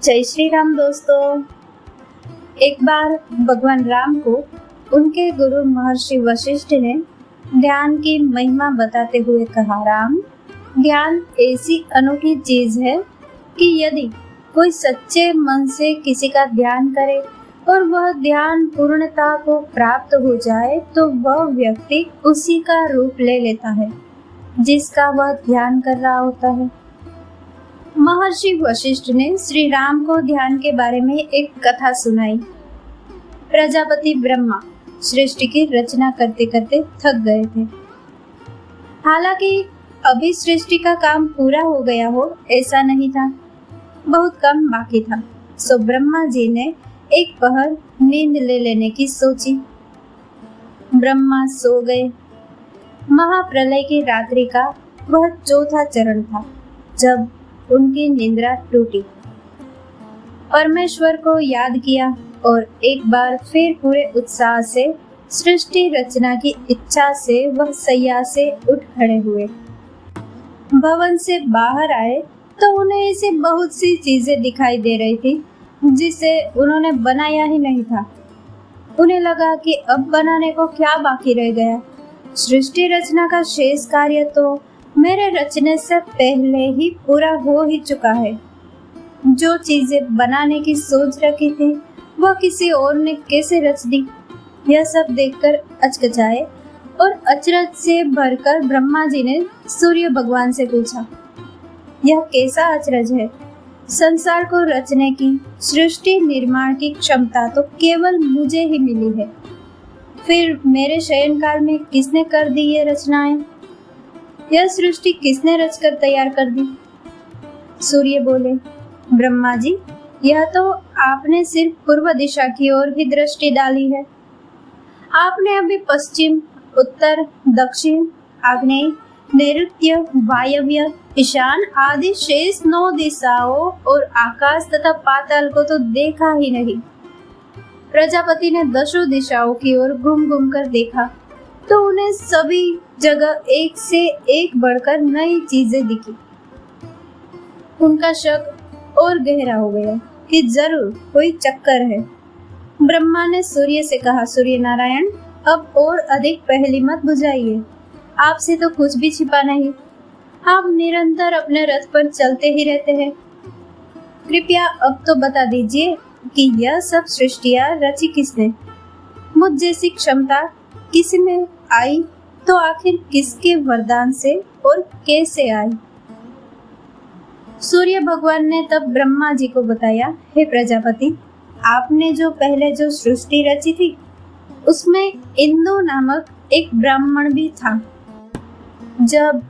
जय श्री राम दोस्तों। एक बार भगवान राम को उनके गुरु महर्षि वशिष्ठ ने ध्यान की महिमा बताते हुए कहा, राम, ध्यान ऐसी अनोखी चीज है कि यदि कोई सच्चे मन से किसी का ध्यान करे और वह ध्यान पूर्णता को प्राप्त हो जाए तो वह व्यक्ति उसी का रूप ले लेता है जिसका वह ध्यान कर रहा होता है। महर्षि वशिष्ठ ने श्री राम को ध्यान के बारे में एक कथा सुनाई। प्रजापति ब्रह्मा सृष्टि की रचना करते करते थक गए थे। हालांकि अभी सृष्टि का काम पूरा हो गया हो ऐसा नहीं था, बहुत कम बाकी था। सो ब्रह्मा जी ने एक पहर नींद ले लेने की सोची। ब्रह्मा सो गए। महाप्रलय की रात्रि का वह चौथा चरण था जब उनकी निद्रा टूटी। परमेश्वर को याद किया और एक बार फिर पूरे उत्साह से सृष्टि रचना की इच्छा से वह सैया से उठ खड़े हुए। भवन से बाहर आए तो उन्हें ऐसी बहुत सी चीजें दिखाई दे रही थी जिसे उन्होंने बनाया ही नहीं था। उन्हें लगा कि अब बनाने को क्या बाकी रह गया। सृष्टि रचना का शेष कार्य तो मेरे रचने से पहले ही पूरा हो ही चुका है। जो चीजें बनाने की सोच रखी थी वह किसी और ने कैसे रच दी। यह सब देखकर अचकचाए और अचरज से भरकर ब्रह्मा जी ने सूर्य भगवान से पूछा, यह कैसा अचरज है? संसार को रचने की, सृष्टि निर्माण की क्षमता तो केवल मुझे ही मिली है, फिर मेरे शयन काल में किसने कर दी ये रचनाएं? यह सृष्टि किसने रचकर तैयार कर दी? सूर्य बोले, ब्रह्मा जी, यह तो आपने सिर्फ पूर्व दिशा की ओर ही दृष्टि डाली है। आपने अभी पश्चिम, उत्तर, दक्षिण, आग्नेय, नैऋत्य, वायव्य, ईशान आदि शेष 9 दिशाओं और आकाश तथा पाताल को तो देखा ही नहीं। प्रजापति ने 10 दिशाओं की ओर घूम घूम कर देखा तो उन्हें सभी जगह एक से एक बढ़कर नई चीजें दिखी। उनका शक और गहरा हो गया कि जरूर कोई चक्कर है। ब्रह्मा ने सूर्य से कहा, सूर्य नारायण, अब और अधिक पहेली मत बुझाइए। आपसे तो कुछ भी छिपा नहीं। आप निरंतर अपने रथ पर चलते ही रहते हैं। कृपया अब तो बता दीजिए कि यह सब सृष्टियां रची किसने? मुझ जैसी क्षमता किसी में आई तो आखिर किसके वरदान से और कैसे आई? सूर्य भगवान ने तब ब्रह्मा जी को बताया, हे प्रजापति, आपने जो सृष्टि रची थी उसमें इंदु नामक एक ब्राह्मण भी था। जब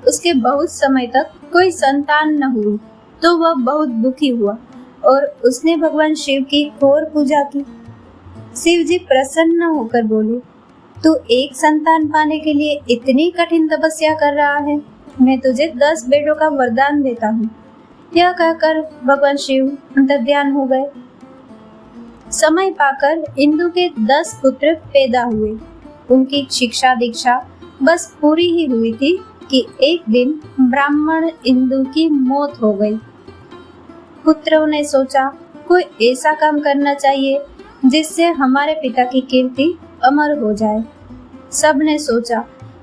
उसके बहुत समय तक कोई संतान न हुई तो वह बहुत दुखी हुआ और उसने भगवान शिव की घोर पूजा की। शिव जी प्रसन्न होकर बोले, तू एक संतान पाने के लिए इतनी कठिन तपस्या कर रहा है, मैं तुझे 10 बेटों का वरदान देता हूँ। यह कहकर भगवान शिव अंतर्ध्यान हो गए। समय पाकर इंदु के 10 पुत्र पैदा हुए। उनकी शिक्षा दीक्षा बस पूरी ही हुई थी कि एक दिन ब्राह्मण इंदु की मौत हो गई। पुत्रों ने सोचा, कोई ऐसा काम करना चाहिए जिससे हमारे पिता की कीर्ति अमर हो जाए। सब ने सोचा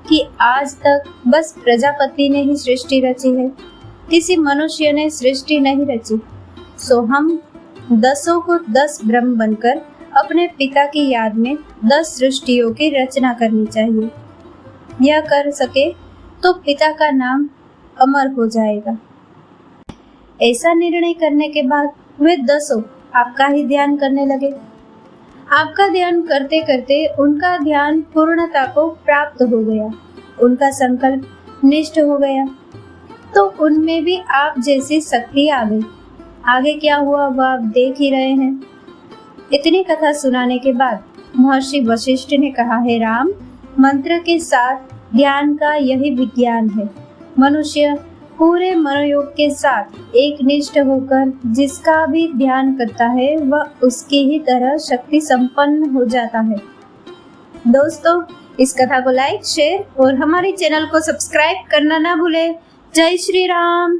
कि आज तक बस प्रजापति ने ही सृष्टि रची है, किसी मनुष्य ने सृष्टि नहीं रची। सो हम 10 को 10 ब्रह्म बनकर अपने पिता की याद में 10 सृष्टियों की रचना करनी चाहिए। यह कर सके तो पिता का नाम अमर हो जाएगा। ऐसा निर्णय करने के बाद वे 10 आपका ही ध्यान करने लगे। आपका ध्यान करते करते उनका ध्यान पूर्णता को प्राप्त हो गया। उनका संकल्प निष्ठ हो गया तो उनमें भी आप जैसी शक्ति आ गई। आगे क्या हुआ वह आप देख ही रहे हैं। इतनी कथा सुनाने के बाद महर्षि वशिष्ठ ने कहा, हे राम, मंत्र के साथ ध्यान का यही विज्ञान है। मनुष्य पूरे मनोयोग के साथ एक निष्ठ होकर जिसका भी ध्यान करता है वह उसकी ही तरह शक्ति संपन्न हो जाता है। दोस्तों, इस कथा को लाइक, शेयर और हमारे चैनल को सब्सक्राइब करना ना भूलें। जय श्री राम।